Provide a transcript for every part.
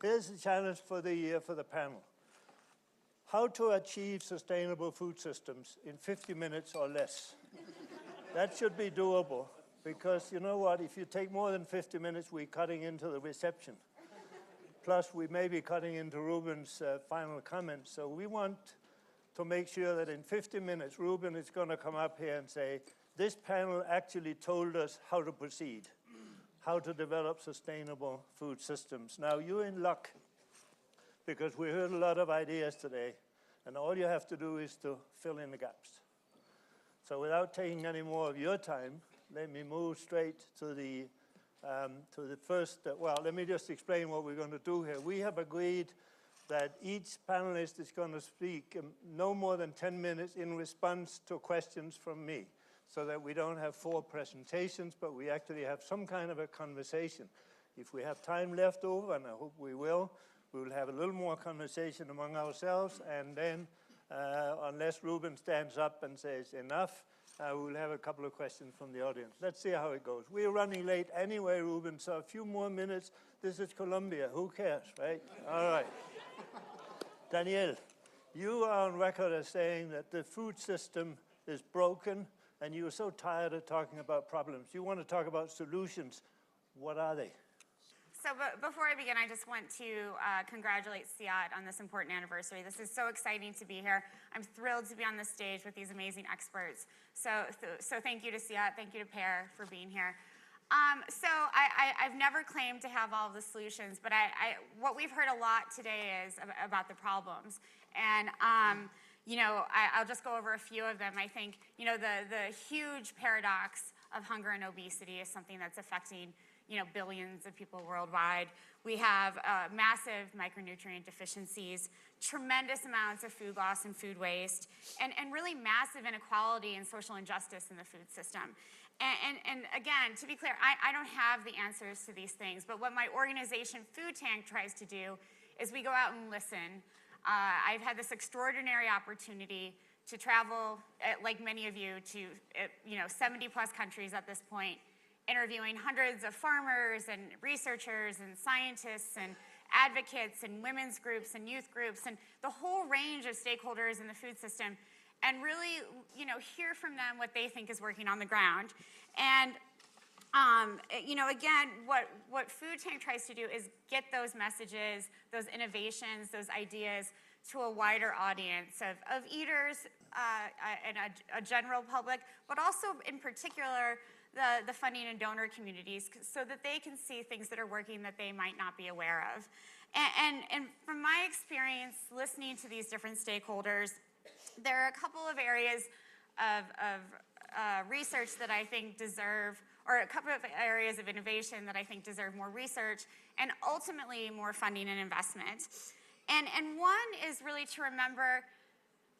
Here's the challenge for the panel. How to achieve sustainable food systems in 50 minutes or less. That should be doable, because you know what, if you take more than 50 minutes, we're cutting into the reception. Plus, we may be cutting into Ruben's final comments. So we want to make sure that in 50 minutes, Ruben is going to come up here and say, this panel actually told us how to proceed, how to develop sustainable food systems. Now, you're in luck, because we heard a lot of ideas today, and all you have to do is to fill in the gaps. So without taking any more of your time, let me move straight to the first, well, let me just explain what we're going to do here. We have agreed that each panelist is going to speak no more than 10 minutes in response to questions from me, so that we don't have 4 presentations, but we actually have some kind of a conversation. If we have time left over, and I hope we will have a little more conversation among ourselves, and then, unless Ruben stands up and says enough, we'll have a couple of questions from the audience. Let's see how it goes. We're running late anyway, Ruben, so a few more minutes. This is Colombia. Who cares, right? All right. Danielle, you are on record as saying that the food system is broken, and you're so tired of talking about problems. You want to talk about solutions. What are they? So before I begin, I just want to congratulate CIAT on this important anniversary. This is so exciting to be here. I'm thrilled to be on this stage with these amazing experts. So thank you to CIAT, thank you to Pear for being here. I've never claimed to have all of the solutions, but what we've heard a lot today is about the problems. And I'll just go over a few of them. I think, the huge paradox of hunger and obesity is something that's affecting billions of people worldwide. We have massive micronutrient deficiencies, tremendous amounts of food loss and food waste, and really massive inequality and social injustice in the food system. And again, to be clear, I don't have the answers to these things, but what my organization Food Tank tries to do is we go out and listen. I've had this extraordinary opportunity to travel, like many of you, to 70 plus countries at this point, interviewing hundreds of farmers and researchers and scientists and advocates and women's groups and youth groups and the whole range of stakeholders in the food system, and really, hear from them what they think is working on the ground. And, again, what Food Tank tries to do is get those messages, those innovations, those ideas to a wider audience of eaters and a general public, but also in particular the funding and donor communities, so that they can see things that are working that they might not be aware of. And from my experience listening to these different stakeholders, there are a couple of areas of research that I think deserve, or a couple of areas of innovation that I think deserve more research and ultimately more funding and investment. And one is really to remember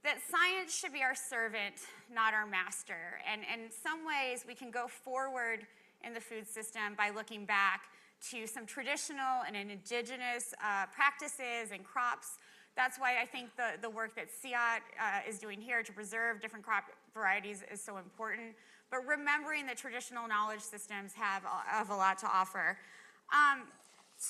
that science should be our servant, not our master. And in some ways, we can go forward in the food system by looking back to some traditional and indigenous practices and crops. That's why I think the work that CIAT is doing here to preserve different crop varieties is so important. But remembering that traditional knowledge systems have a lot to offer.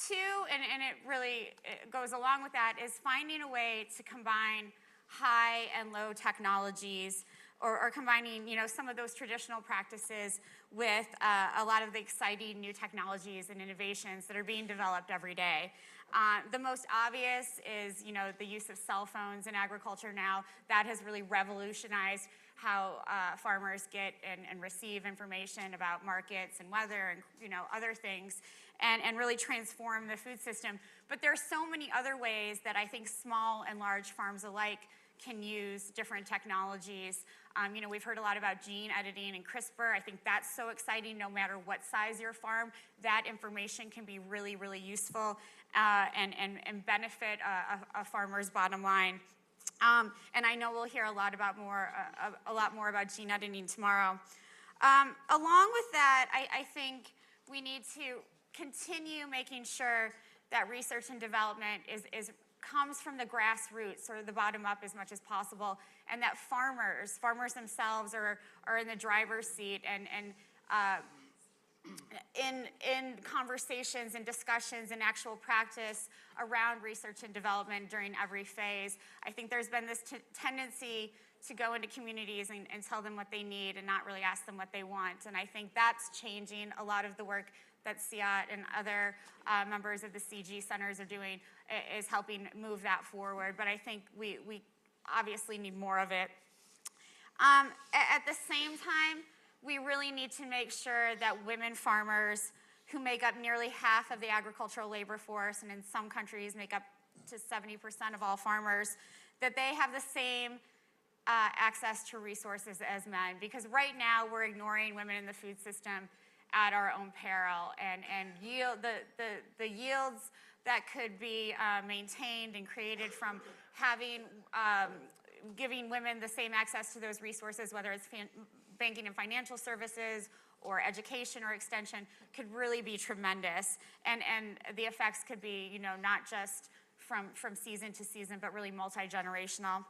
Two, and it really goes along with that, is finding a way to combine high and low technologies, or combining some of those traditional practices with a lot of the exciting new technologies and innovations that are being developed every day. The most obvious is the use of cell phones in agriculture now. That has really revolutionized how farmers get and receive information about markets and weather and other things, and really transform the food system. But there are so many other ways that I think small and large farms alike can use different technologies. We've heard a lot about gene editing and CRISPR. I think that's so exciting. No matter what size your farm, that information can be really, really useful and benefit a farmer's bottom line. And I know we'll hear a lot more about gene editing tomorrow. Along with that, I think we need to continue making sure that research and development comes from the grassroots, or the bottom up, as much as possible, and that farmers themselves are in the driver's seat, and in conversations and discussions and actual practice around research and development during every phase. I think there's been this tendency to go into communities and tell them what they need and not really ask them what they want. And I think that's changing. A lot of the work that CIAT and other members of the CG centers are doing is helping move that forward. But I think we obviously need more of it. At the same time, we really need to make sure that women farmers, who make up nearly half of the agricultural labor force, and in some countries make up to 70% of all farmers, that they have the same access to resources as men. Because right now we're ignoring women in the food system at our own peril, and the yields that could be maintained and created from having giving women the same access to those resources, whether it's banking and financial services or education or extension, could really be tremendous. And the effects could be, you know, not just from season to season, but really multi-generational.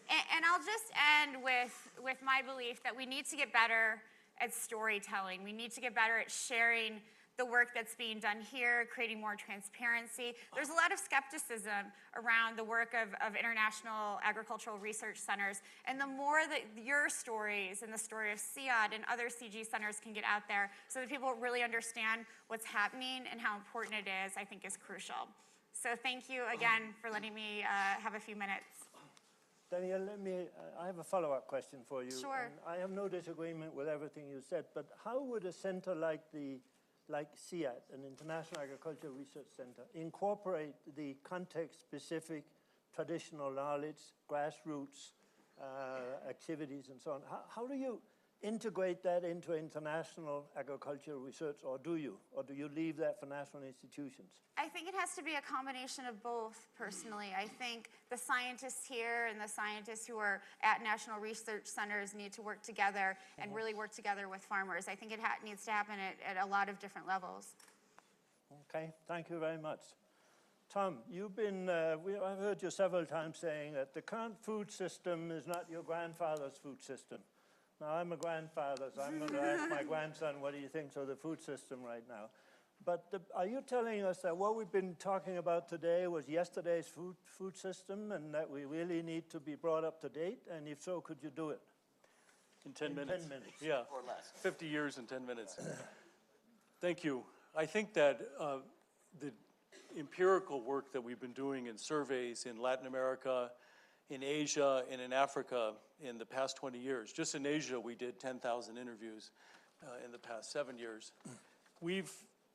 And I'll just end with my belief that we need to get better at storytelling. We need to get better at sharing the work that's being done here, creating more transparency. There's a lot of skepticism around the work of international agricultural research centers, and the more that your stories and the story of CIAT and other CG centers can get out there so that people really understand what's happening and how important it is, I think is crucial. So thank you again for letting me have a few minutes. Danielle, I have a follow-up question for you. Sure. And I have no disagreement with everything you said, but how would a center like CIAT, an International Agricultural Research Center, incorporate the context-specific traditional knowledge, grassroots activities, and so on? How do you integrate that into international agricultural research, or do you leave that for national institutions? I think it has to be a combination of both, personally. I think the scientists here and the scientists who are at national research centers need to work together and really work together with farmers. I think it needs to happen at a lot of different levels. Okay, thank you very much. Tom, you've been, I've heard you several times saying that the current food system is not your grandfather's food system. Now, I'm a grandfather, so I'm going to ask my grandson what he thinks of the food system right now. But are you telling us that what we've been talking about today was yesterday's food system and that we really need to be brought up to date? And if so, could you do it? In 10 minutes. 10 minutes. Yeah. Or less. 50 years in 10 minutes. Thank you. I think that the empirical work that we've been doing in surveys in Latin America, in Asia, and in Africa in the past 20 years. Just in Asia, we did 10,000 interviews in the past 7 years. We've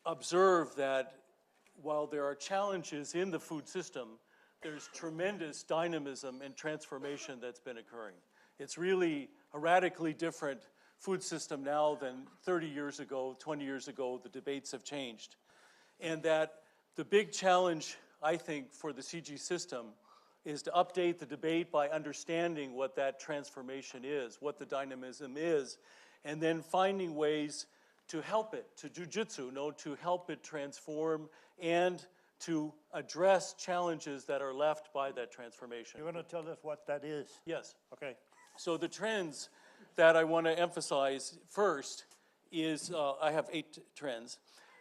observed that while there are challenges in the food system, there's tremendous dynamism and transformation that's been occurring. It's really a radically different food system now than 30 years ago, 20 years ago. The debates have changed. And that the big challenge, I think, for the CG system is to update the debate by understanding what that transformation is, what the dynamism is, and then finding ways to help it, to jujitsu, to help it transform and to address challenges that are left by that transformation. You're going to tell us what that is? Yes. Okay. So the trends that I want to emphasize first is, I have 8 trends.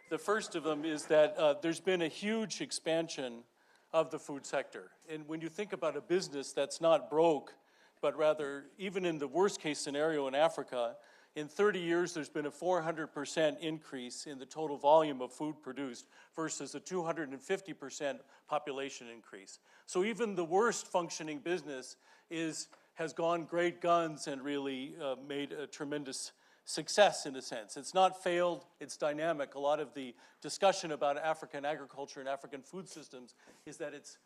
The first of them is that there's been a huge expansion of the food sector. And when you think about a business that's not broke, but rather, even in the worst case scenario in Africa, in 30 years there's been a 400% increase in the total volume of food produced versus a 250% population increase. So even the worst functioning business has gone great guns and really made a tremendous success in a sense. It's not failed, it's dynamic. A lot of the discussion about African agriculture and African food systems is that it's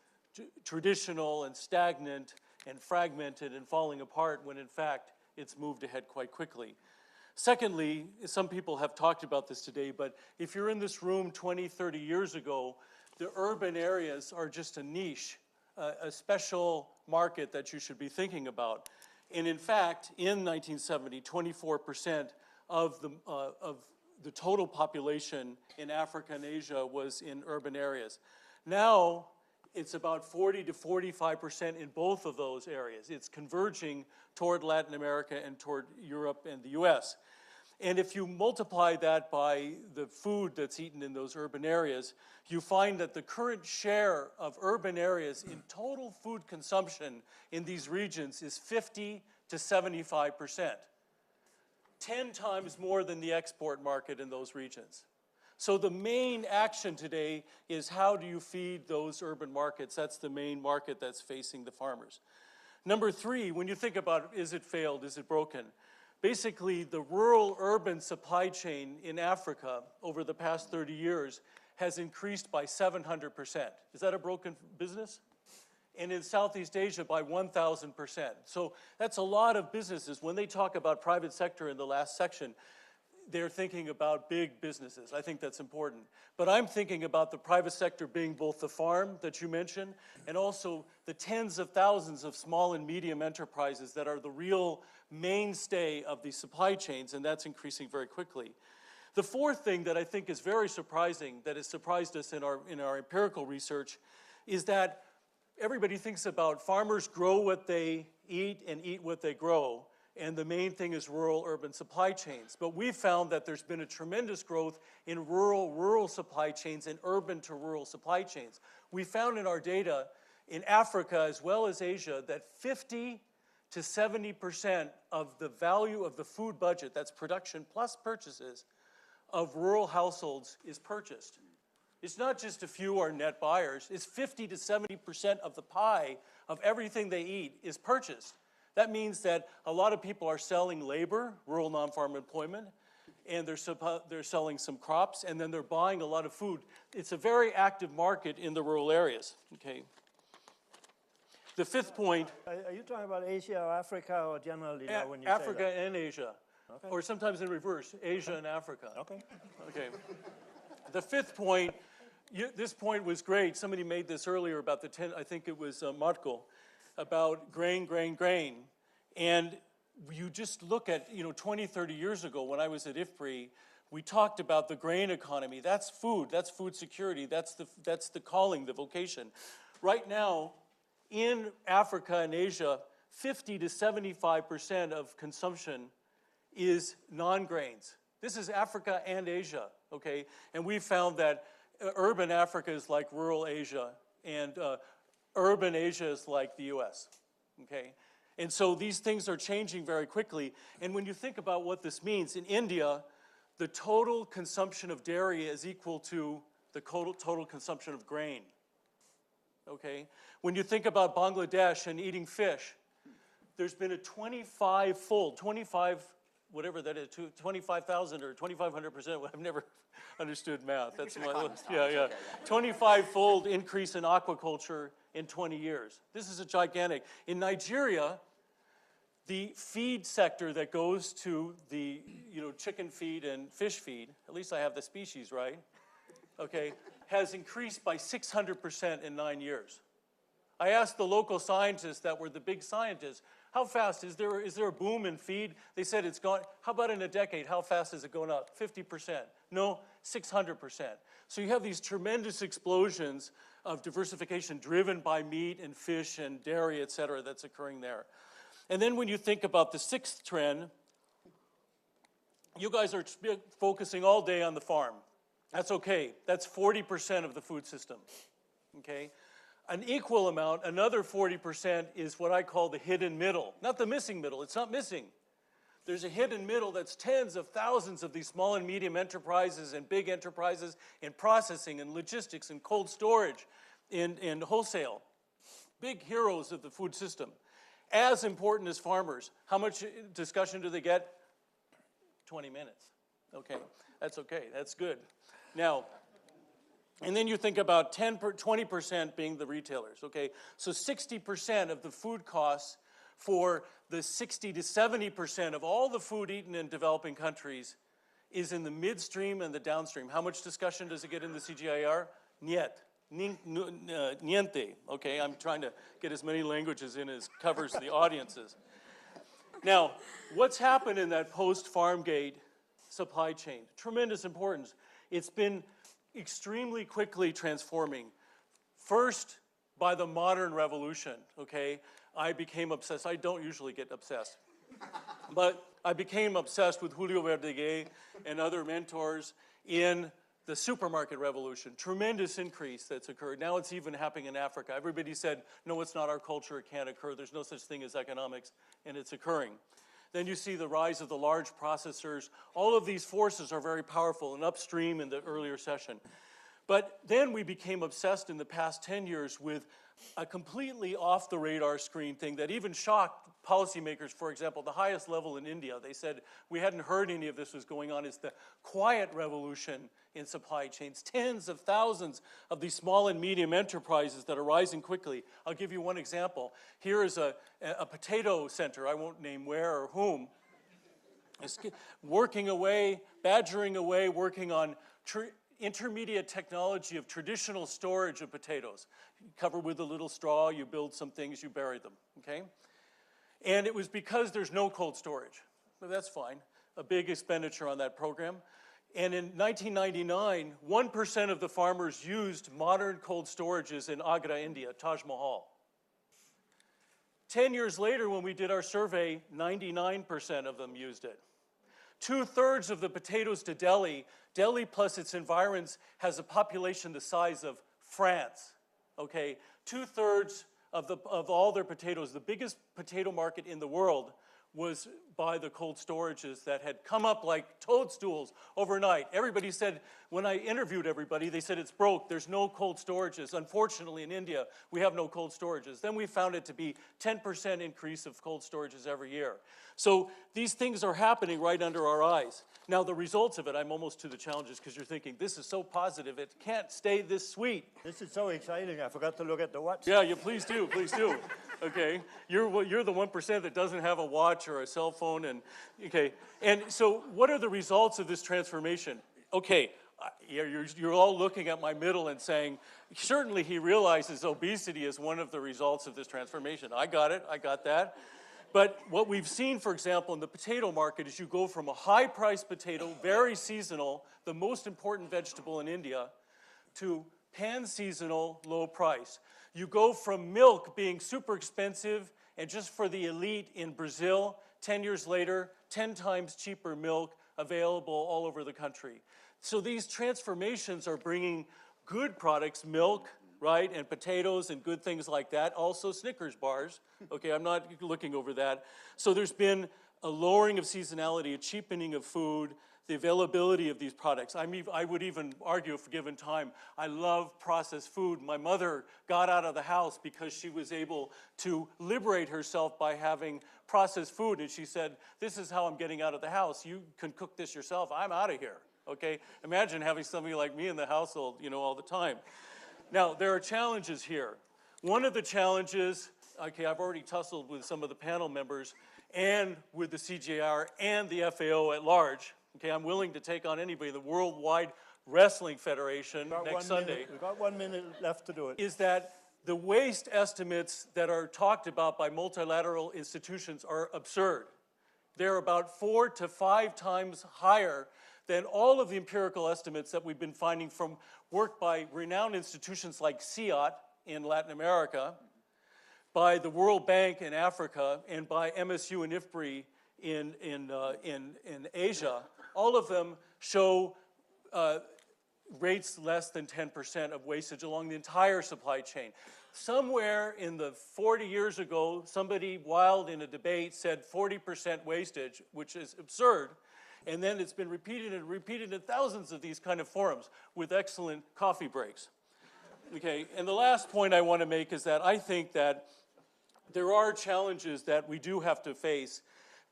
traditional and stagnant and fragmented and falling apart when in fact it's moved ahead quite quickly. Secondly, some people have talked about this today, but if you're in this room 20, 30 years ago, the urban areas are just a niche, a special market that you should be thinking about. And in fact, in 1970, 24% of the total population in Africa and Asia was in urban areas. Now, it's about 40 to 45% in both of those areas. It's converging toward Latin America and toward Europe and the US. And if you multiply that by the food that's eaten in those urban areas, you find that the current share of urban areas in total food consumption in these regions is 50 to 75%. 10 times more than the export market in those regions. So the main action today is how do you feed those urban markets? That's the main market that's facing the farmers. Number 3, when you think about is it failed, is it broken? Basically, the rural-urban supply chain in Africa over the past 30 years has increased by 700%. Is that a broken business? And in Southeast Asia by 1,000%. So that's a lot of businesses. When they talk about private sector in the last section, they're thinking about big businesses. I think that's important. But I'm thinking about the private sector being both the farm that you mentioned and also the tens of thousands of small and medium enterprises that are the real mainstay of these supply chains, and that's increasing very quickly. The fourth thing that I think is very surprising, that has surprised us in our empirical research, is that everybody thinks about farmers grow what they eat and eat what they grow, and the main thing is rural-urban supply chains. But we've found that there's been a tremendous growth in rural supply chains and urban-to-rural supply chains. We found in our data in Africa as well as Asia that 50 to 70% of the value of the food budget, that's production plus purchases, of rural households is purchased. It's not just a few are net buyers, it's 50 to 70% of the pie of everything they eat is purchased. That means that a lot of people are selling labor, rural non-farm employment, and they're selling some crops, and then they're buying a lot of food. It's a very active market in the rural areas, okay? The fifth point. Are you talking about Asia or Africa or generally now when you Africa say that? and Asia. Okay. Or sometimes in reverse, Asia and Africa. Okay. Okay. The fifth point, this point was great. Somebody made this earlier about the 10, I think it was Marco, about grain. And you just look at, 20, 30 years ago when I was at IFPRI, we talked about the grain economy. That's food security, that's the calling, the vocation. Right now, in Africa and Asia, 50 to 75% of consumption is non-grains. This is Africa and Asia, okay? And we found that urban Africa is like rural Asia, and urban Asia is like the US, okay? And so these things are changing very quickly. And when you think about what this means, in India, the total consumption of dairy is equal to the total consumption of grain, okay? When you think about Bangladesh and eating fish, there's been a 25-fold, 25,000 or 2,500%. I've never understood math. That's my, yeah. 25-fold increase in aquaculture in 20 years. This is a gigantic. In Nigeria, the feed sector that goes to the chicken feed and fish feed, at least I have the species right, okay, has increased by 600% in 9 years. I asked the local scientists that were the big scientists, how fast, is there a boom in feed? They said it's gone, how about in a decade, how fast is it going up? 50%. No, 600%. So you have these tremendous explosions of diversification driven by meat and fish and dairy, et cetera, that's occurring there. And then when you think about the sixth trend, you guys are focusing all day on the farm. That's okay. That's 40% of the food system, okay? An equal amount, another 40%, is what I call the hidden middle. Not the missing middle, it's not missing. There's a hidden middle that's tens of thousands of these small and medium enterprises and big enterprises in processing and logistics and cold storage and wholesale. Big heroes of the food system. As important as farmers. How much discussion do they get? 20 minutes. Okay, that's good. Now, and then you think about 20% being the retailers, okay? So 60% of the food costs for the 60 to 70% of all the food eaten in developing countries is in the midstream and the downstream. How much discussion does it get in the CGIAR? Niente, okay? I'm trying to get as many languages in as covers the audiences. Now, what's happened in that post-farm gate supply chain? Tremendous importance. It's been extremely quickly transforming. First, by the modern revolution, okay? I became obsessed. I don't usually get obsessed. But I became obsessed with Julio Verdeguer and other mentors in the supermarket revolution. Tremendous increase that's occurred. Now it's even happening in Africa. Everybody said, no, it's not our culture, it can't occur. There's no such thing as economics, and it's occurring. Then you see the rise of the large processors. All of these forces are very powerful and upstream in the earlier session. But then we became obsessed in the past 10 years with a completely off-the-radar screen thing that even shocked policymakers. For example, the highest level in India, they said we hadn't heard any of this was going on. It's the quiet revolution in supply chains. Tens of thousands of these small and medium enterprises that are rising quickly. I'll give you one example. Here is a potato center, I won't name where or whom, is working away, badgering away, working on intermediate technology of traditional storage of potatoes. You cover with a little straw, you build some things, you bury them, okay? And it was because there's no cold storage. But that's fine, a big expenditure on that program. And in 1999, 1% of the farmers used modern cold storages in Agra, India, Taj Mahal. 10 years later, when we did our survey, 99% of them used it. 2/3 of the potatoes to Delhi, Delhi plus its environs has a population the size of France, okay? 2/3 of all their potatoes, the biggest potato market in the world was by the cold storages that had come up like toadstools overnight. Everybody said, when I interviewed everybody, they said it's broke, there's no cold storages. Unfortunately, in India, we have no cold storages. Then we found it to be 10% increase of cold storages every year. So these things are happening right under our eyes. Now the results of it, I'm almost to the challenges because you're thinking, this is so positive, it can't stay this sweet. This is so exciting, I forgot to look at the watch. Yeah, please do, please do. Okay, you're the 1% that doesn't have a watch or a cell phone, and okay. And so, what are the results of this transformation? Okay, you're all looking at my middle and saying, certainly he realizes obesity is one of the results of this transformation. I got it, I got that. But what we've seen, for example, in the potato market is you go from a high-priced potato, very seasonal, the most important vegetable in India, to pan-seasonal, low price. You go from milk being super expensive and just for the elite in Brazil, 10 years later, 10 times cheaper milk available all over the country. So these transformations are bringing good products, milk, right, and potatoes and good things like that, also Snickers bars. Okay, I'm not looking over that. So there's been a lowering of seasonality, a cheapening of food, the availability of these products. I would even argue, if given time, I love processed food. My mother got out of the house because she was able to liberate herself by having processed food, and she said, this is how I'm getting out of the house. You can cook this yourself. I'm out of here, okay? Imagine having somebody like me in the household, all the time. Now, there are challenges here. One of the challenges, okay, I've already tussled with some of the panel members and with the CJR and the FAO at large. Okay, I'm willing to take on anybody. The Worldwide Wrestling Federation next Sunday. We've got 1 minute left to do it. Is that the waste estimates that are talked about by multilateral institutions are absurd. They're about 4 to 5 times higher than all of the empirical estimates that we've been finding from work by renowned institutions like CIAT in Latin America, by the World Bank in Africa, and by MSU and IFPRI in Asia. All of them show rates less than 10% of wastage along the entire supply chain. Somewhere in the 40 years ago, somebody wild in a debate said 40% wastage, which is absurd. And then it's been repeated and repeated in thousands of these kind of forums with excellent coffee breaks. Okay, and the last point I want to make is that I think that there are challenges that we do have to face.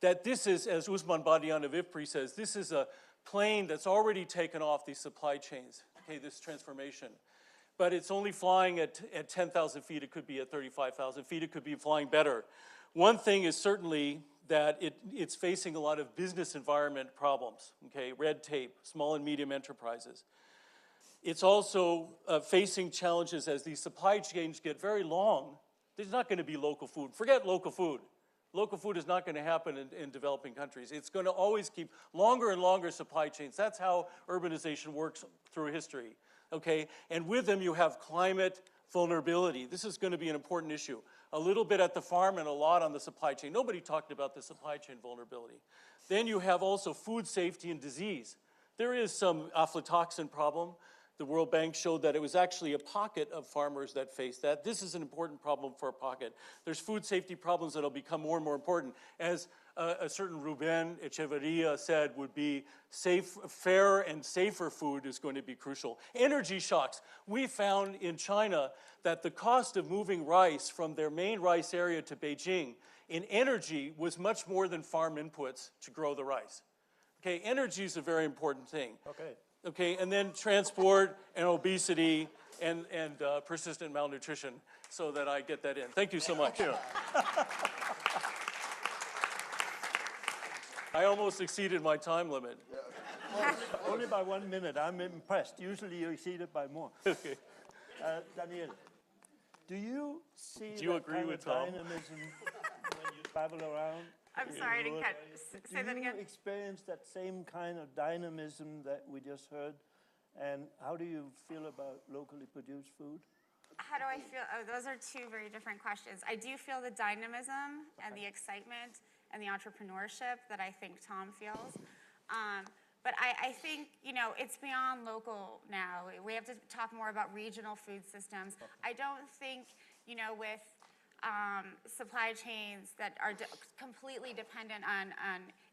That this is, as Usman Badian of IFPRI says, this is a plane that's already taken off these supply chains, okay, this transformation. But it's only flying at 10,000 feet, it could be at 35,000 feet, it could be flying better. One thing is certainly that it's facing a lot of business environment problems, okay, red tape, small and medium enterprises. It's also facing challenges as these supply chains get very long. There's not going to be local food. Forget local food. Local food is not going to happen in developing countries. It's going to always keep longer and longer supply chains. That's how urbanization works through history, okay? And with them you have climate, vulnerability. This is going to be an important issue. A little bit at the farm and a lot on the supply chain. Nobody talked about the supply chain vulnerability. Then you have also food safety and disease. There is some aflatoxin problem. The World Bank showed that it was actually a pocket of farmers that faced that. This is an important problem for a pocket. There's food safety problems that will become more and more important. As a certain Ruben Echeverria said, would be safe, fair and safer food is going to be crucial. Energy shocks. We found in China that the cost of moving rice from their main rice area to Beijing in energy was much more than farm inputs to grow the rice. Okay, energy is a very important thing. Okay. Okay, and then transport and obesity and persistent malnutrition, so that I get that in. Thank you so much. Thank you. I almost exceeded my time limit. Well, only by 1 minute. I'm impressed. Usually you exceed it by more. Okay. Danielle, do you see Do you that agree kind with of Tom? dynamism when you travel around? I'm sorry, I didn't catch, say that again. Do you experience that same kind of dynamism that we just heard? And how do you feel about locally produced food? How do I feel? Oh, those are two very different questions. I do feel the dynamism and the excitement and the entrepreneurship that I think Tom feels. But I think, you know, it's beyond local now. We have to talk more about regional food systems. I don't think, you know, with supply chains that are completely dependent on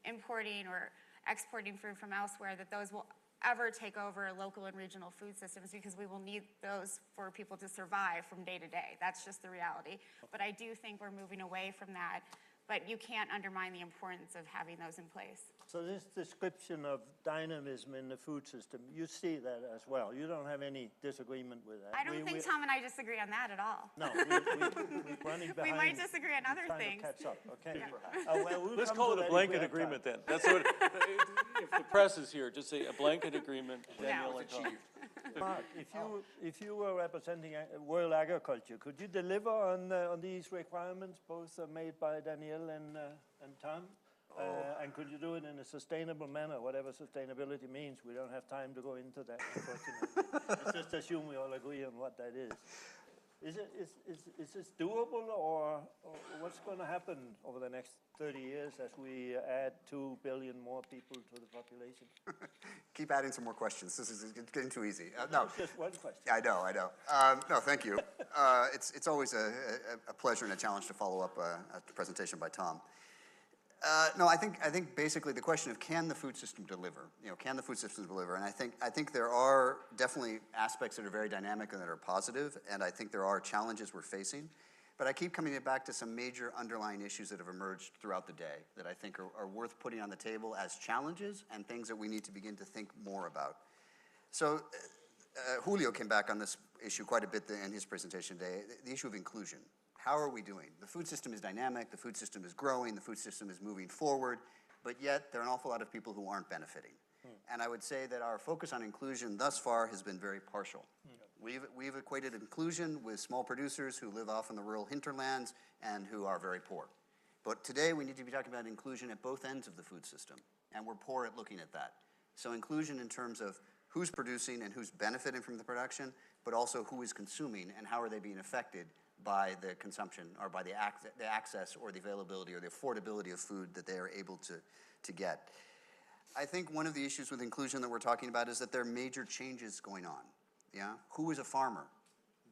importing or exporting food from elsewhere, that those will ever take over local and regional food systems, because we will need those for people to survive from day to day. That's just the reality. But I do think we're moving away from that. But you can't undermine the importance of having those in place. So this description of dynamism in the food system, you see that as well. You don't have any disagreement with that. I don't think Tom and I disagree on that at all. No, we're running behind. We might disagree on other trying things. to catch up, okay? Yeah. Well, we'll Let's come call to it a that if we blanket have agreement time. then. That's what, if the press is here, just say a blanket agreement, Danielle and Tom. Mark, if you were representing world agriculture, could you deliver on these requirements, both made by Danielle and Tom? And could you do it in a sustainable manner, whatever sustainability means? We don't have time to go into that, unfortunately. Let's just assume we all agree on what that is. Is this doable, or what's going to happen over the next 30 years as we add 2 billion more people to the population? Keep adding some more questions. This is getting too easy. No. Just one question. I know. No, thank you. It's always a pleasure and a challenge to follow up a presentation by Tom. No, I think basically the question of can the food system deliver? You know, can the food system deliver? And I think there are definitely aspects that are very dynamic and that are positive, and I think there are challenges we're facing. But I keep coming back to some major underlying issues that have emerged throughout the day that I think are worth putting on the table as challenges and things that we need to begin to think more about. So Julio came back on this issue quite a bit in his presentation today, the issue of inclusion. How are we doing? The food system is dynamic, the food system is growing, the food system is moving forward, but yet there are an awful lot of people who aren't benefiting. And I would say that our focus on inclusion thus far has been very partial. We've equated inclusion with small producers who live off in the rural hinterlands and who are very poor. But today we need to be talking about inclusion at both ends of the food system, and we're poor at looking at that. So inclusion in terms of who's producing and who's benefiting from the production, but also who is consuming and how are they being affected by the consumption or by the access or the availability or the affordability of food that they are able to get. I think one of the issues with inclusion that we're talking about is that there are major changes going on. Yeah? Who is a farmer?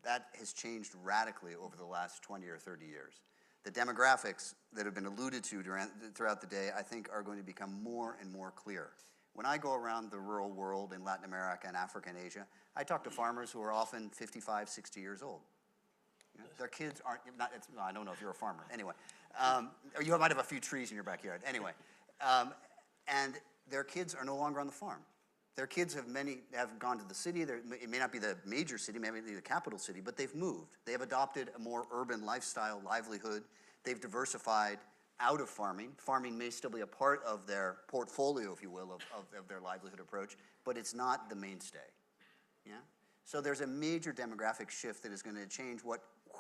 That has changed radically over the last 20 or 30 years. The demographics that have been alluded to throughout the day, I think, are going to become more and more clear. When I go around the rural world in Latin America and Africa and Asia, I talk to farmers who are often 55, 60 years old. You know, their kids aren't, I don't know if you're a farmer, anyway. Or you might have a few trees in your backyard, anyway. And their kids are no longer on the farm. Their kids have gone to the city. It may not be the major city, maybe the capital city, but they've moved. They have adopted a more urban lifestyle, livelihood. They've diversified out of farming. Farming may still be a part of their portfolio, if you will, of their livelihood approach, but it's not the mainstay. Yeah? So there's a major demographic shift that is going to change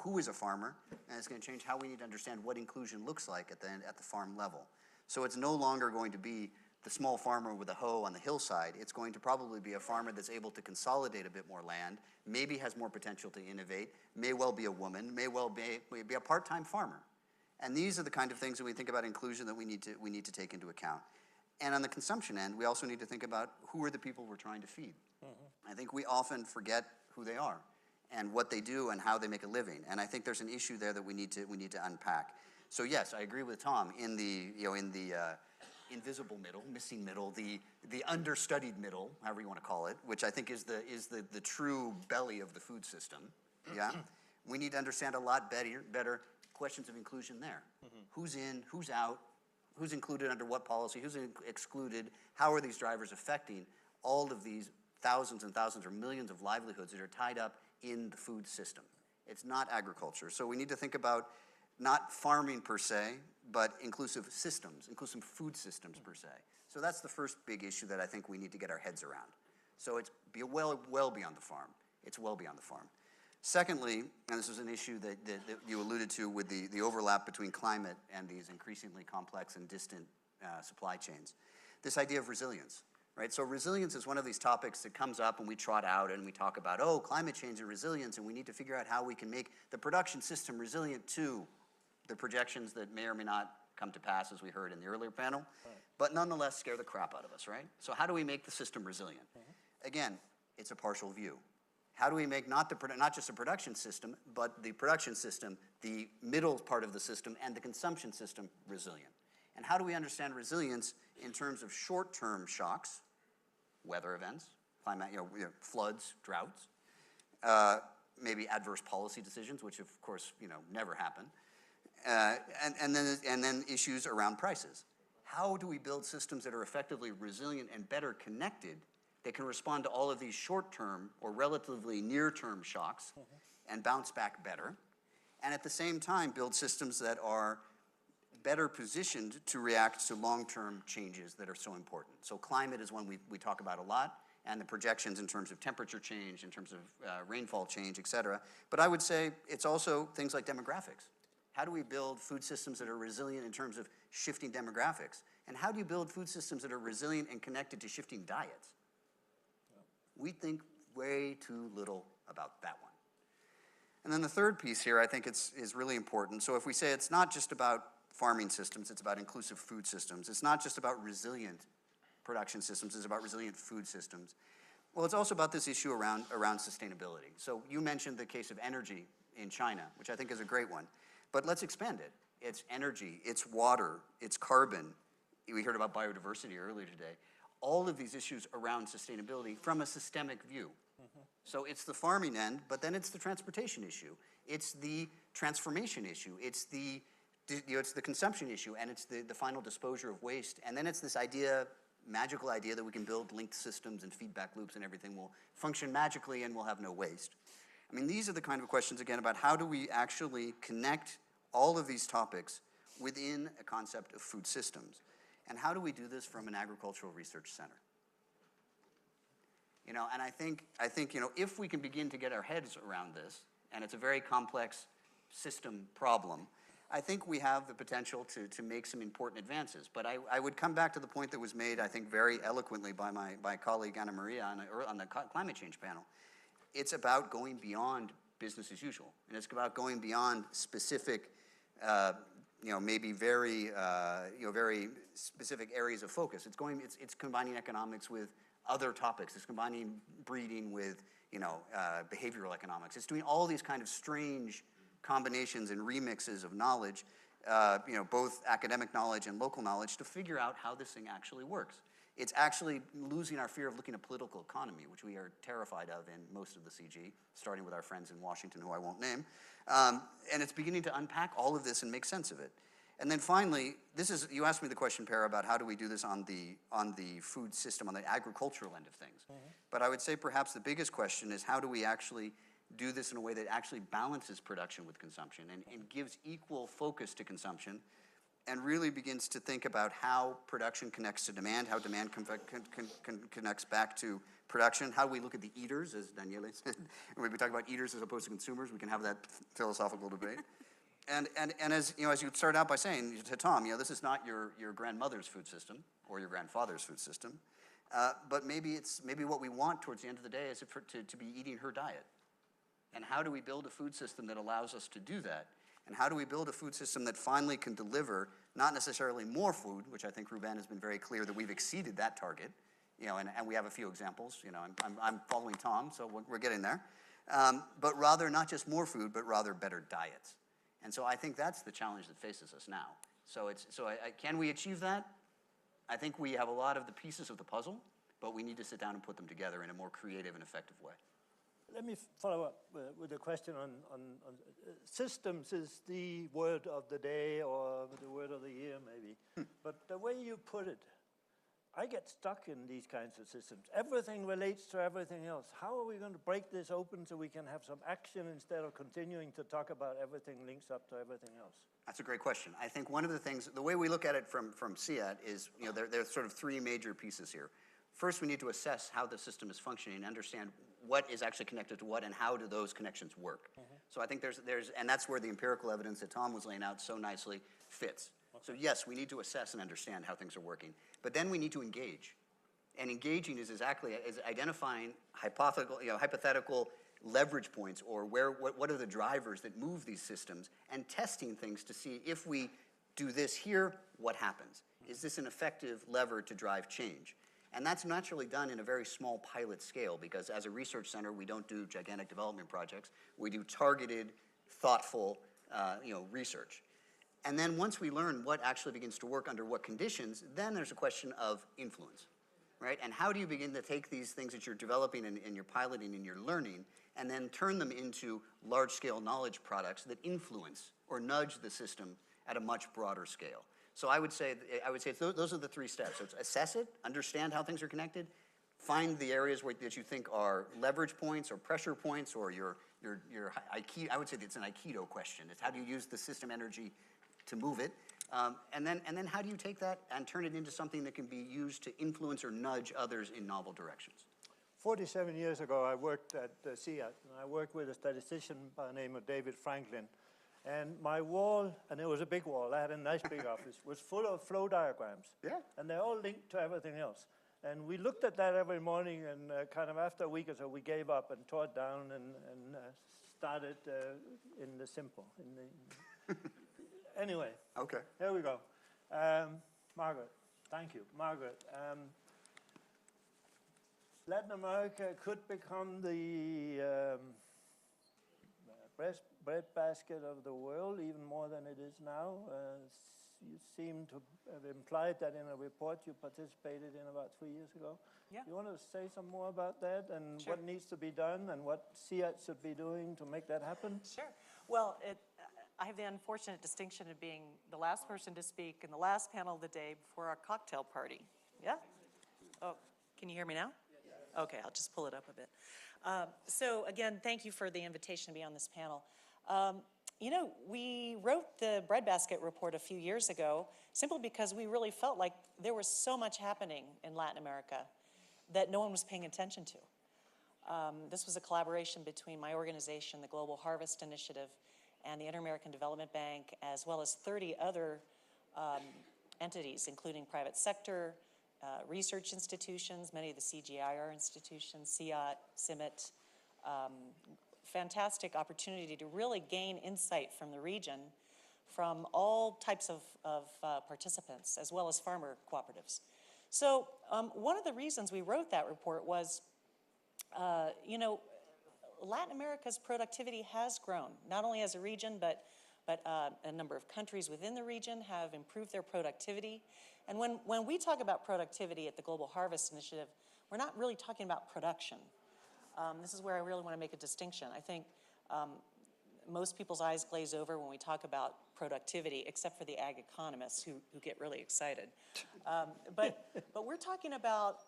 who is a farmer, and it's going to change how we need to understand what inclusion looks like at the farm level. So it's no longer going to be the small farmer with a hoe on the hillside. It's going to probably be a farmer that's able to consolidate a bit more land, maybe has more potential to innovate, may well be a woman, may well be a part-time farmer. And these are the kind of things that we think about inclusion that we need to take into account. And on the consumption end, we also need to think about who are the people we're trying to feed. I think we often forget who they are and what they do and how they make a living. And I think there's an issue there that we need to unpack. So yes, I agree with Tom in the invisible middle, missing middle, the understudied middle, however you want to call it, which I think is the true belly of the food system. Yeah, we need to understand a lot better questions of inclusion there. Who's in, who's out, who's included under what policy, who's excluded, how are these drivers affecting all of these thousands and thousands or millions of livelihoods that are tied up in the food system. It's not agriculture. So we need to think about not farming per se, but inclusive systems, inclusive food systems per se. So that's the first big issue that I think we need to get our heads around. So it's well beyond the farm. It's well beyond the farm. Secondly, and this is an issue that you alluded to with the overlap between climate and these increasingly complex and distant supply chains, this idea of resilience. Right? So resilience is one of these topics that comes up and we trot out and we talk about, oh, climate change and resilience, and we need to figure out how we can make the production system resilient to the projections that may or may not come to pass, as we heard in the earlier panel, but nonetheless scare the crap out of us, right? So how do we make the system resilient? Again, it's a partial view. How do we make not just a production system, but the production system, the middle part of the system, and the consumption system resilient? And how do we understand resilience in terms of short-term shocks, weather events, climate, floods, droughts, maybe adverse policy decisions, which of course never happen, and then issues around prices. How do we build systems that are effectively resilient and better connected that can respond to all of these short-term or relatively near-term shocks and bounce back better, and at the same time build systems that are better positioned to react to long-term changes that are so important. So climate is one we talk about a lot, and the projections in terms of temperature change, in terms of rainfall change, et cetera. But I would say it's also things like demographics. How do we build food systems that are resilient in terms of shifting demographics? And how do you build food systems that are resilient and connected to shifting diets? We think way too little about that one. And then the third piece here I think is really important. So if we say it's not just about farming systems, it's about inclusive food systems. It's not just about resilient production systems, it's about resilient food systems. Well, it's also about this issue around sustainability. So you mentioned the case of energy in China, which I think is a great one. But let's expand it. It's energy, it's water, it's carbon. We heard about biodiversity earlier today. All of these issues around sustainability from a systemic view. So it's the farming end, but then it's the transportation issue. It's the transformation issue. It's the consumption issue, and it's the final disposure of waste. And then it's this magical idea that we can build linked systems and feedback loops and everything will function magically and we'll have no waste. I mean, these are the kind of questions, again, about how do we actually connect all of these topics within a concept of food systems. And how do we do this from an agricultural research center? And I think if we can begin to get our heads around this, and it's a very complex system problem, I think we have the potential to make some important advances. But I would come back to the point that was made, I think, very eloquently by my colleague Anna Maria on the climate change panel. It's about going beyond business as usual, and it's about going beyond specific, maybe very specific areas of focus. It's combining economics with other topics. It's combining breeding with behavioral economics. It's doing all these kind of strange combinations and remixes of knowledge, both academic knowledge and local knowledge, to figure out how this thing actually works. It's actually losing our fear of looking at political economy, which we are terrified of in most of the CG, starting with our friends in Washington, who I won't name. And it's beginning to unpack all of this and make sense of it. And then finally, you asked me the question, Para, about how do we do this on the food system, on the agricultural end of things. But I would say perhaps the biggest question is how do we actually do this in a way that actually balances production with consumption and gives equal focus to consumption, and really begins to think about how production connects to demand, how demand connects back to production, how we look at the eaters, as Danielle said. When we talk about eaters as opposed to consumers, we can have that philosophical debate. And as you know, as you started out by saying to Tom, this is not your grandmother's food system or your grandfather's food system, but maybe what we want towards the end of the day is to be eating her diet. And how do we build a food system that allows us to do that? And how do we build a food system that finally can deliver not necessarily more food, which I think Ruben has been very clear that we've exceeded that target, and we have a few examples. I'm following Tom, so we're getting there. But rather not just more food, but rather better diets. And so I think that's the challenge that faces us now. Can we achieve that? I think we have a lot of the pieces of the puzzle, but we need to sit down and put them together in a more creative and effective way. Let me follow up with a question on systems is the word of the day or the word of the year maybe. But the way you put it, I get stuck in these kinds of systems. Everything relates to everything else. How are we going to break this open so we can have some action instead of continuing to talk about everything links up to everything else? That's a great question. I think one of the things, the way we look at it from CIAT is, there's sort of three major pieces here. First, we need to assess how the system is functioning and understand what is actually connected to what and how do those connections work. So I think and that's where the empirical evidence that Tom was laying out so nicely fits. So yes, we need to assess and understand how things are working, but then we need to engage. And engaging is identifying hypothetical leverage points or what are the drivers that move these systems and testing things to see if we do this here, what happens? Is this an effective lever to drive change? And that's naturally done in a very small pilot scale because as a research center, we don't do gigantic development projects. We do targeted, thoughtful, research. And then once we learn what actually begins to work under what conditions, then there's a question of influence, right? And how do you begin to take these things that you're developing and you're piloting and you're learning and then turn them into large-scale knowledge products that influence or nudge the system at a much broader scale? So I would say those are the three steps. So it's assess it, understand how things are connected, find the areas that you think are leverage points or pressure points or your Aikido. I would say it's an Aikido question. It's how do you use the system energy to move it, and then how do you take that and turn it into something that can be used to influence or nudge others in novel directions? 47 years ago, I worked at CIAT, and I worked with a statistician by the name of David Franklin. And my wall, and it was a big wall, I had a nice big office, was full of flow diagrams. Yeah. And they're all linked to everything else. And we looked at that every morning, and kind of after a week or so, we gave up and tore it down and started in the simple. Anyway. Okay. Here we go. Margaret, thank you. Margaret, Latin America could become the breadbasket of the world, even more than it is now. You seem to have implied that in a report you participated in about 3 years ago. Yeah. You want to say some more about that and Sure. what needs to be done and what CIAT should be doing to make that happen? Sure. Well, I have the unfortunate distinction of being the last person to speak in the last panel of the day before our cocktail party. Yeah? Oh, can you hear me now? Okay, I'll just pull it up a bit. So again, thank you for the invitation to be on this panel. We wrote the breadbasket report a few years ago simply because we really felt like there was so much happening in Latin America that no one was paying attention to. This was a collaboration between my organization, the Global Harvest Initiative, and the Inter-American Development Bank, as well as 30 other entities, including private sector, research institutions, many of the CGIAR institutions, CIAT, CIMIT. Fantastic opportunity to really gain insight from the region from all types of participants, as well as farmer cooperatives. So one of the reasons we wrote that report was, Latin America's productivity has grown, not only as a region, but a number of countries within the region have improved their productivity. And when we talk about productivity at the Global Harvest Initiative, we're not really talking about production. This is where I really want to make a distinction. I think most people's eyes glaze over when we talk about productivity, except for the ag economists who get really excited. But we're talking about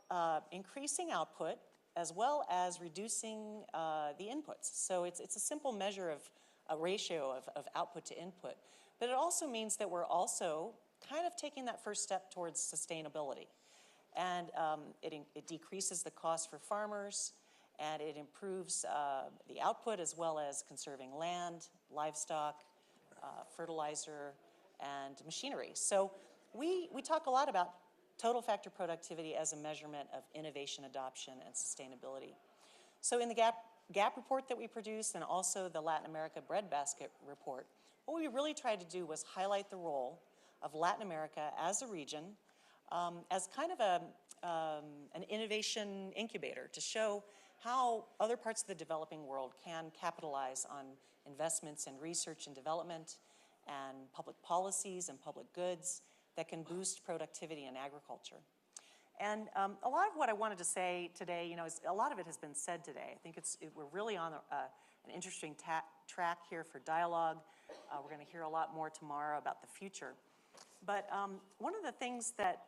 increasing output as well as reducing the inputs. So it's a simple measure of a ratio of output to input. But it also means that we're also kind of taking that first step towards sustainability. And it decreases the cost for farmers, and it improves the output as well as conserving land, livestock, fertilizer, and machinery. So we talk a lot about total factor productivity as a measurement of innovation adoption and sustainability. So in the GAP report that we produced and also the Latin America breadbasket report, what we really tried to do was highlight the role of Latin America as a region as kind of an innovation incubator to show how other parts of the developing world can capitalize on investments in research and development and public policies and public goods that can boost productivity in agriculture. And a lot of what I wanted to say today, is a lot of it has been said today. I think we're really on an interesting track here for dialogue. We're going to hear a lot more tomorrow about the future. But one of the things that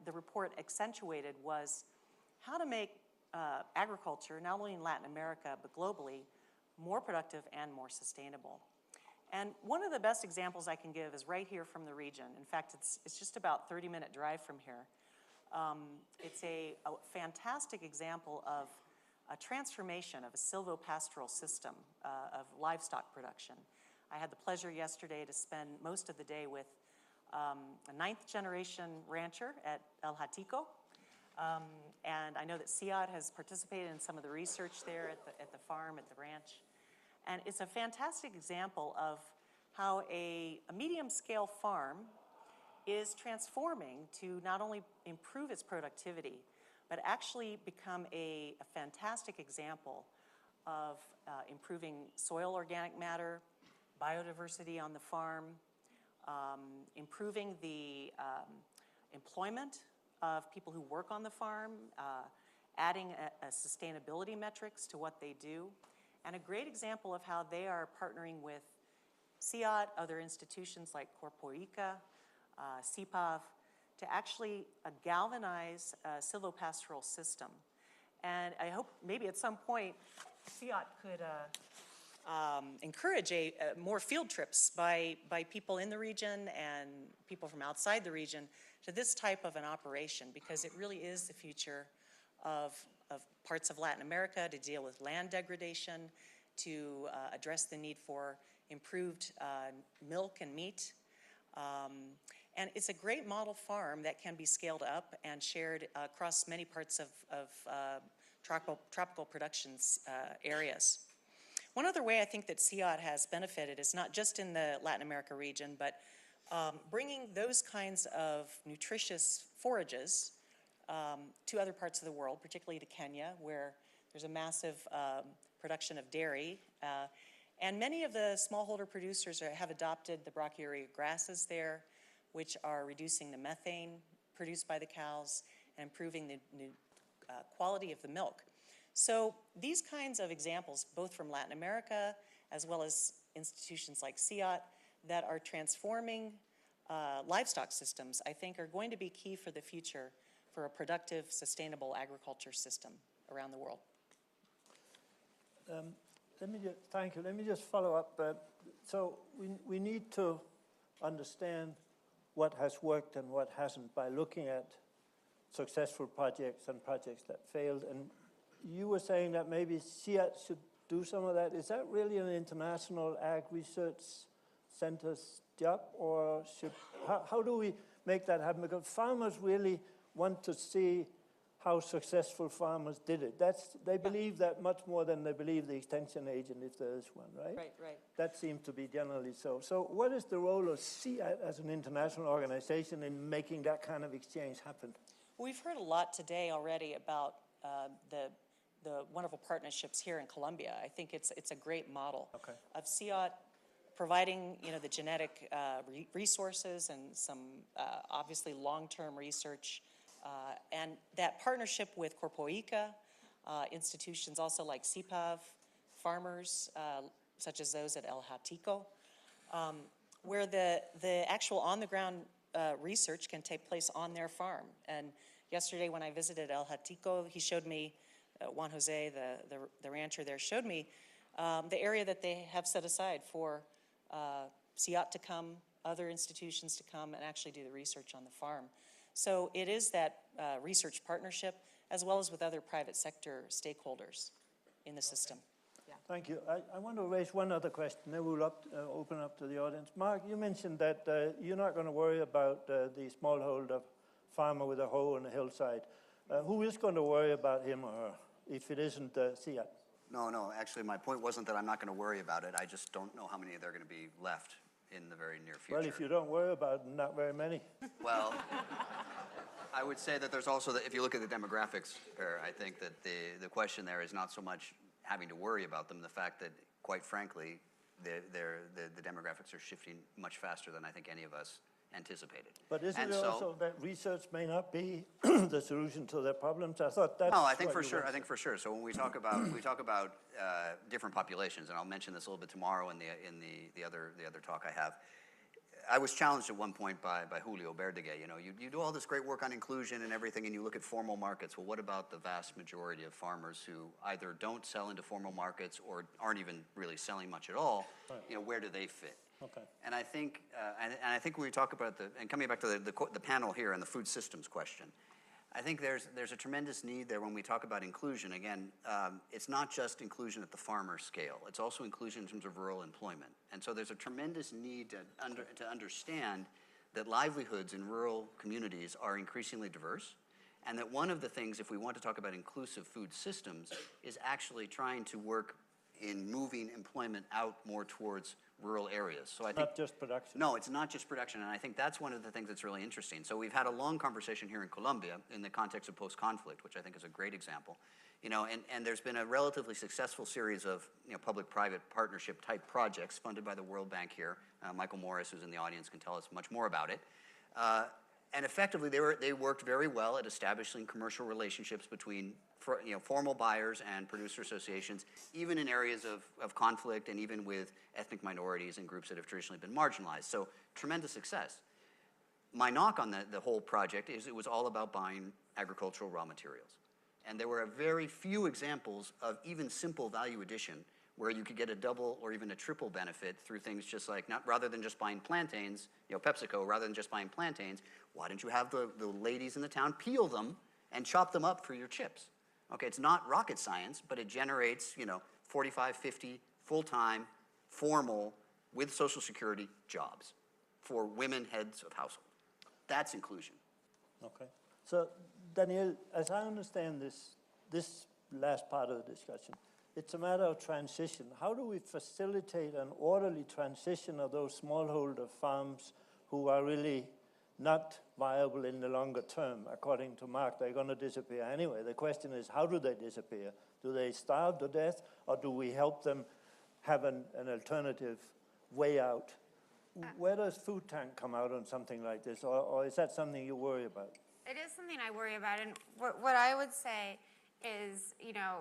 the report accentuated was how to make agriculture, not only in Latin America, but globally, more productive and more sustainable. And one of the best examples I can give is right here from the region. In fact, it's just about 30-minute drive from here. It's a fantastic example of a transformation of a silvopastoral system of livestock production. I had the pleasure yesterday to spend most of the day with a 9th-generation rancher at El Hatico. And I know that CIAT has participated in some of the research there at the farm, at the ranch. And it's a fantastic example of how a medium-scale farm is transforming to not only improve its productivity, but actually become a fantastic example of improving soil organic matter, biodiversity on the farm, improving the employment of people who work on the farm, adding a sustainability metrics to what they do, and a great example of how they are partnering with CIAT, other institutions like Corpoica, CPAV, to actually galvanize a silvopastoral system. And I hope maybe at some point CIAT could encourage more field trips by people in the region and people from outside the region to this type of an operation, because it really is the future of parts of Latin America to deal with land degradation, to address the need for improved milk and meat. And it's a great model farm that can be scaled up and shared across many parts of tropical production areas. One other way I think that CIAT has benefited is not just in the Latin America region, but bringing those kinds of nutritious forages to other parts of the world, particularly to Kenya, where there's a massive production of dairy. And many of the smallholder producers have adopted the brachyurea grasses there, which are reducing the methane produced by the cows and improving the quality of the milk. So these kinds of examples, both from Latin America as well as institutions like CIAT, that are transforming livestock systems, I think are going to be key for the future for a productive, sustainable agriculture system around the world. Thank you. Let me just follow up. So we need to understand what has worked and what hasn't by looking at successful projects and projects that failed. And you were saying that maybe CIAT should do some of that. Is that really an international ag research center's job, or how do we make that happen? Because farmers really want to see how successful farmers did it. They believe that much more than they believe the extension agent, if there is one, right? Right. That seems to be generally so. So what is the role of CIAT as an international organization in making that kind of exchange happen? We've heard a lot today already about the wonderful partnerships here in Colombia. I think it's a great model of CIAT providing the genetic resources and some obviously long-term research. And that partnership with Corpoica, institutions also like CPAV, farmers such as those at El Hatico, where the actual on-the-ground research can take place on their farm. And yesterday when I visited El Hatico, he showed me, Juan Jose, the rancher there, showed me the area that they have set aside for CIAT to come, other institutions to come and actually do the research on the farm. So it is that research partnership as well as with other private sector stakeholders in the system. Yeah. Thank you. I want to raise one other question, then we'll open up to the audience. Mark, you mentioned that you're not going to worry about the smallholder farmer with a hoe on the hillside. Who is going to worry about him or her if it isn't CIAT? No, actually my point wasn't that I'm not going to worry about it. I just don't know how many there are going to be left in the very near future. Well, if you don't worry about it, not very many. Well, I would say that there's also, if you look at the demographics, Per, I think that the question there is not so much having to worry about them, the fact that, quite frankly, the demographics are shifting much faster than I think any of us anticipated. But isn't it also that research may not be the solution to their problems? I thought that's no, I think for sure. I think for sure. So when we talk about different populations, and I'll mention this a little bit tomorrow in the other talk I have. I was challenged at one point by Julio Berdeguet. You know, you do all this great work on inclusion and everything, and you look at formal markets. Well, what about the vast majority of farmers who either don't sell into formal markets or aren't even really selling much at all? Right. You know, where do they fit? Okay. And I think, I think when we talk about and coming back to the panel here and the food systems question, I think there's a tremendous need there when we talk about inclusion. Again, it's not just inclusion at the farmer scale. It's also inclusion in terms of rural employment. And so there's a tremendous need to understand that livelihoods in rural communities are increasingly diverse, and that one of the things, if we want to talk about inclusive food systems, is actually trying to work in moving employment out more towards rural areas. So I think, not just production. No, it's not just production, and I think that's one of the things that's really interesting. So we've had a long conversation here in Colombia in the context of post-conflict, which I think is a great example. You know, and there's been a relatively successful series of, you know, public-private partnership type projects funded by the World Bank here. Michael Morris, who's in the audience, can tell us much more about it. And effectively, they worked very well at establishing commercial relationships between, you know, formal buyers and producer associations, even in areas of conflict and even with ethnic minorities and groups that have traditionally been marginalized. So tremendous success. My knock on the whole project is it was all about buying agricultural raw materials. And there were a very few examples of even simple value addition where you could get a double or even a triple benefit through things just like, rather than just buying plantains, you know, PepsiCo, rather than just buying plantains, why don't you have the ladies in the town peel them and chop them up for your chips? Okay, it's not rocket science, but it generates, you know, 45, 50 full-time, formal, with Social Security jobs for women heads of household. That's inclusion. Okay. So, Danielle, as I understand this last part of the discussion, it's a matter of transition. How do we facilitate an orderly transition of those smallholder farms who are really not viable in the longer term? According to Mark, they're going to disappear anyway. The question is, how do they disappear? Do they starve to death, or do we help them have an alternative way out? Where does food tank come out on something like this, or is that something you worry about? It is something I worry about, and what I would say is, you know,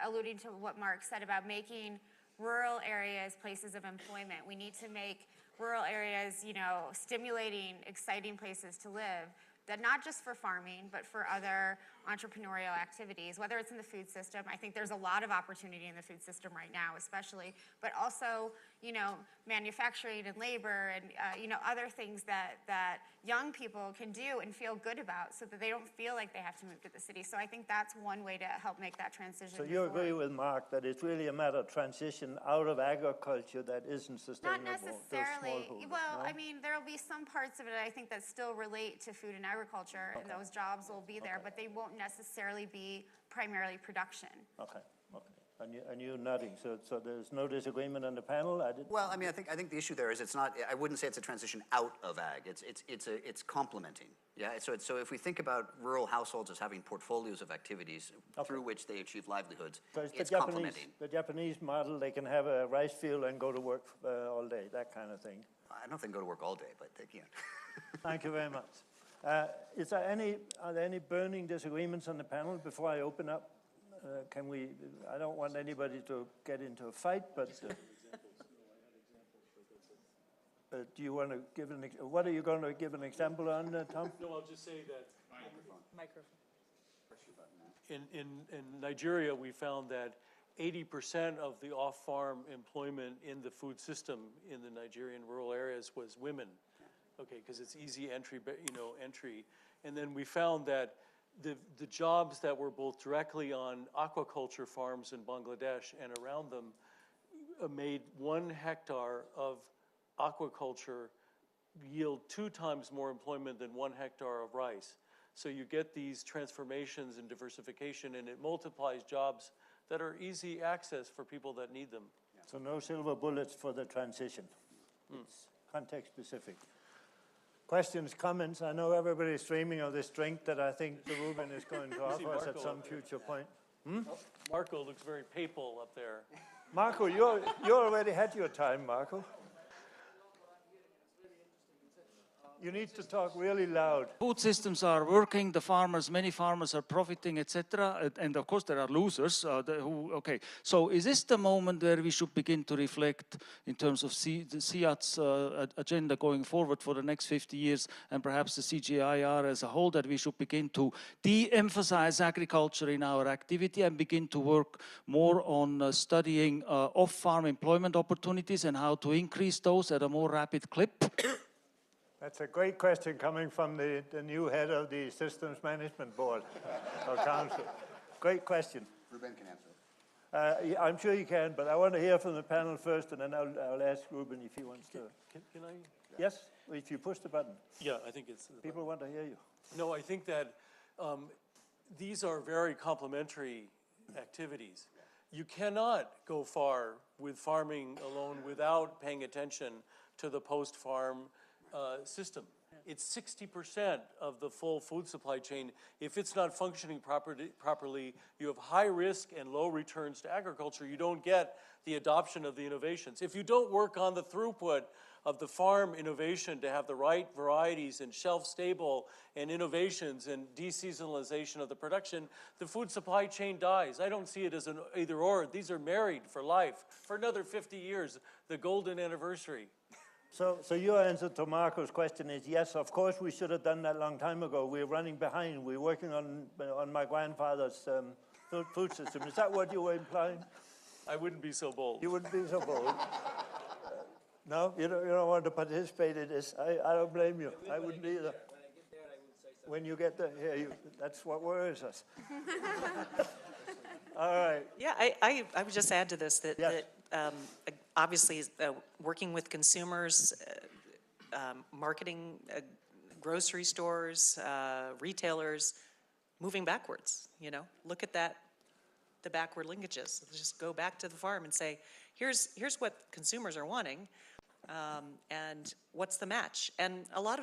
alluding to what Mark said about making rural areas places of employment. We need to make rural areas, you know, stimulating, exciting places to live, that not just for farming, but for other entrepreneurial activities, whether it's in the food system. I think there's a lot of opportunity in the food system right now, especially, but also, you know, manufacturing and labor and, you know, other things that young people can do and feel good about so that they don't feel like they have to move to the city. So I think that's one way to help make that transition. So you agree with Mark that it's really a matter of transition out of agriculture that isn't sustainable? Not necessarily. Well, no? I mean, there will be some parts of it, I think, that still relate to food and agriculture, and those jobs will be there, but they won't necessarily be primarily production. Okay. And you're nodding, so there's no disagreement on the panel? Well, I mean, I think the issue there is it's not. I wouldn't say it's a transition out of ag. It's complementing. Yeah. So if we think about rural households as having portfolios of activities through which they achieve livelihoods, it's complementing. The Japanese model, they can have a rice field and go to work all day, that kind of thing. I don't think go to work all day, but they can. Thank you very much. Are there any burning disagreements on the panel before I open up? I don't want anybody to get into a fight, but do you want to give what are you going to give an example on, Tom? No, I'll just say that Microphone. in Nigeria, we found that 80% of the off-farm employment in the food system in the Nigerian rural areas was women. Okay, because it's easy entry, and then we found that the jobs that were both directly on aquaculture farms in Bangladesh and around them made 1 hectare of aquaculture yield 2 times more employment than 1 hectare of rice. So you get these transformations and diversification, and it multiplies jobs that are easy access for people that need them. So no silver bullets for the transition. It's context specific. Questions, comments? I know everybody's dreaming of this drink that I think Ruben is going to offer us at Marco some up there. future point. Marco looks very papal up there. Marco, you already had your time, Marco. You need to talk really loud. Food systems are working, the farmers, many farmers are profiting, etc. And of course there are losers okay. So is this the moment where we should begin to reflect in terms of the CIAT's agenda going forward for the next 50 years, and perhaps the CGIAR as a whole, that we should begin to de-emphasize agriculture in our activity and begin to work more on studying off-farm employment opportunities and how to increase those at a more rapid clip? That's a great question coming from the new head of the Systems Management Board or Council. Great question. Ruben can answer it. Yeah, I'm sure you can, but I want to hear from the panel first, and then I'll ask Ruben if he wants to. Can I? Yes, if you push the button. Yeah, I think it's... People want to hear you. No, I think that these are very complementary activities. You cannot go far with farming alone without paying attention to the post-farm system. It's 60% of the full food supply chain. If it's not functioning properly, you have high risk and low returns to agriculture. You don't get the adoption of the innovations. If you don't work on the throughput of the farm innovation to have the right varieties and shelf stable and innovations and deseasonalization of the production, the food supply chain dies. I don't see it as an either or. These are married for life, for another 50 years, the golden anniversary. So your answer to Marco's question is yes, of course we should have done that a long time ago. We're running behind. We're working on my grandfather's food system. Is that what you were implying? I wouldn't be so bold. You wouldn't be so bold. No, you don't want to participate in this. I don't blame you. I wouldn't either. When you get there, yeah, that's what worries us. All right. Yeah, I would just add to this that, Yes. obviously working with consumers, marketing, grocery stores, retailers, moving backwards, look at that, the backward linkages. Just go back to the farm and say, here's what consumers are wanting, and what's the match? And a lot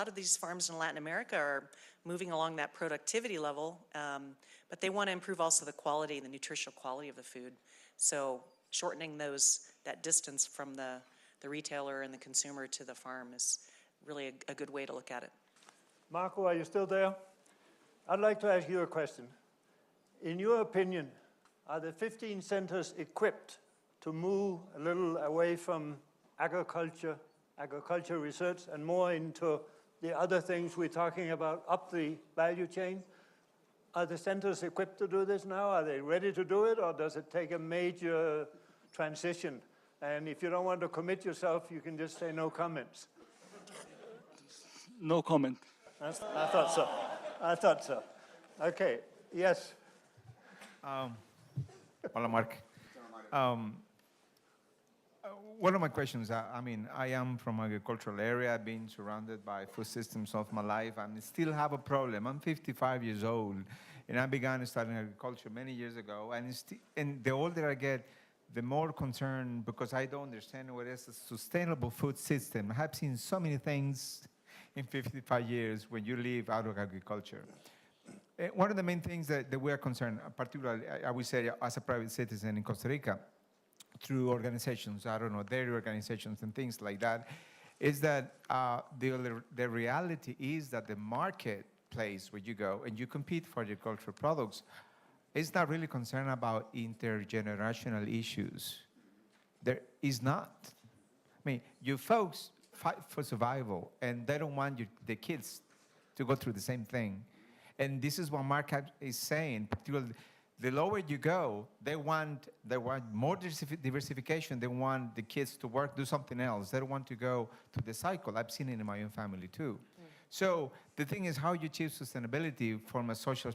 of these farms in Latin America are moving along that productivity level, but they want to improve also the quality and the nutritional quality of the food. So shortening that distance from the retailer and the consumer to the farm is really a good way to look at it. Marco, are you still there? I'd like to ask you a question. In your opinion, are the 15 centers equipped to move a little away from agriculture research, and more into the other things we're talking about up the value chain? Are the centers equipped to do this now? Are they ready to do it, or does it take a major transition? And if you don't want to commit yourself, you can just say no comments. No comment. I thought so. Okay, yes. Hola, Mark. One of my questions, I am from an agricultural area. I've been surrounded by food systems all my life. I still have a problem. I'm 55 years old, and I began studying agriculture many years ago. And the older I get, the more concerned, because I don't understand what is a sustainable food system. I have seen so many things in 55 years when you live out of agriculture. One of the main things that we are concerned, particularly, I would say, as a private citizen in Costa Rica, through organizations, dairy organizations and things like that, is that the reality is that the marketplace where you go and you compete for agricultural products is not really concerned about intergenerational issues. There is not. You folks fight for survival, and they don't want the kids to go through the same thing. And this is what Mark is saying, particularly the lower you go, they want more diversification. They want the kids to do something else. They don't want to go to the cycle. I've seen it in my own family too. So the thing is how you achieve sustainability from a social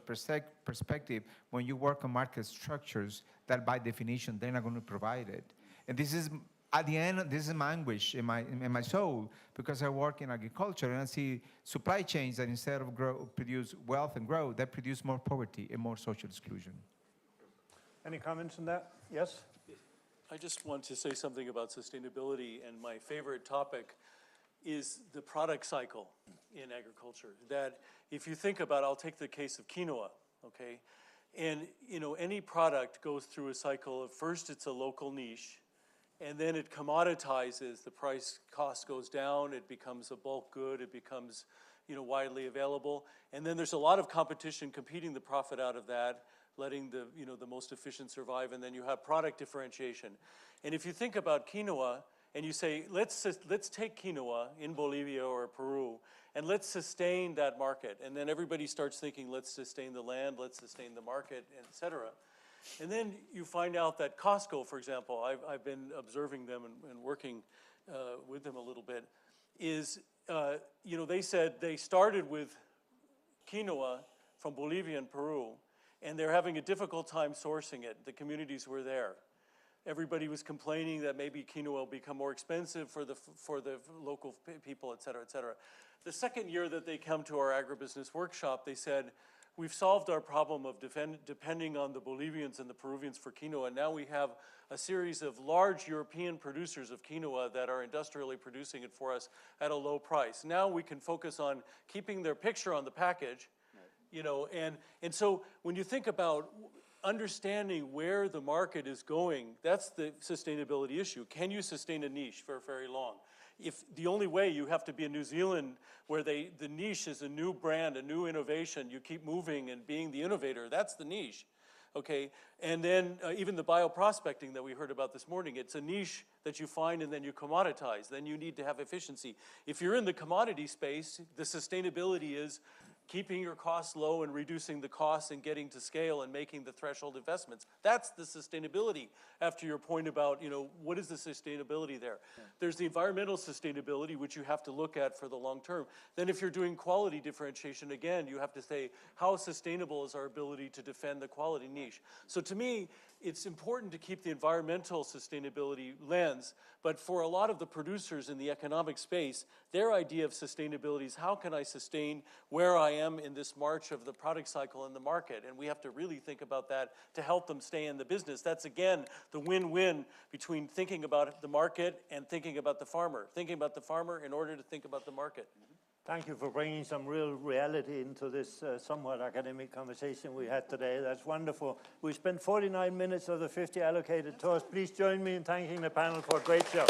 perspective when you work on market structures that by definition, they're not going to provide it. And this is, at the end, this is my anguish in my soul, because I work in agriculture and I see supply chains that instead of produce wealth and growth, they produce more poverty and more social exclusion. Any comments on that? Yes? I just want to say something about sustainability, and my favorite topic is the product cycle in agriculture. That if you think about, I'll take the case of quinoa, okay? And any product goes through a cycle of first it's a local niche, and then it commoditizes, the price cost goes down, it becomes a bulk good, it becomes widely available, and then there's a lot of competition competing the profit out of that, letting the most efficient survive, and then you have product differentiation. And if you think about quinoa, and you say, let's take quinoa in Bolivia or Peru, and let's sustain that market, and then everybody starts thinking, let's sustain the land, let's sustain the market, et cetera. And then you find out that Costco, for example, I've been observing them and working with them a little bit, is, they said they started with quinoa from Bolivia and Peru, and they're having a difficult time sourcing it. The communities were there. Everybody was complaining that maybe quinoa will become more expensive for the local people, et cetera, et cetera. The second year that they come to our agribusiness workshop, they said, we've solved our problem of depending on the Bolivians and the Peruvians for quinoa. Now we have a series of large European producers of quinoa that are industrially producing it for us at a low price. Now we can focus on keeping their picture on the package, and so when you think about understanding where the market is going, that's the sustainability issue. Can you sustain a niche for very long? If the only way, you have to be in New Zealand, where the niche is a new brand, a new innovation, you keep moving and being the innovator, that's the niche, okay? And then even the bioprospecting that we heard about this morning, it's a niche that you find and then you commoditize, then you need to have efficiency. If you're in the commodity space, the sustainability is keeping your costs low and reducing the costs and getting to scale and making the threshold investments. That's the sustainability, after your point about, what is the sustainability there? Yeah. There's the environmental sustainability, which you have to look at for the long term. Then if you're doing quality differentiation, again, you have to say, how sustainable is our ability to defend the quality niche? So to me, it's important to keep the environmental sustainability lens, but for a lot of the producers in the economic space, their idea of sustainability is, how can I sustain where I am in this march of the product cycle in the market? And we have to really think about that to help them stay in the business. That's, again, the win-win between thinking about the market and thinking about the farmer. Thinking about the farmer in order to think about the market. Thank you for bringing some real reality into this somewhat academic conversation we had today. That's wonderful. We spent 49 minutes of the 50 allocated to us. Please join me in thanking the panel for a great show.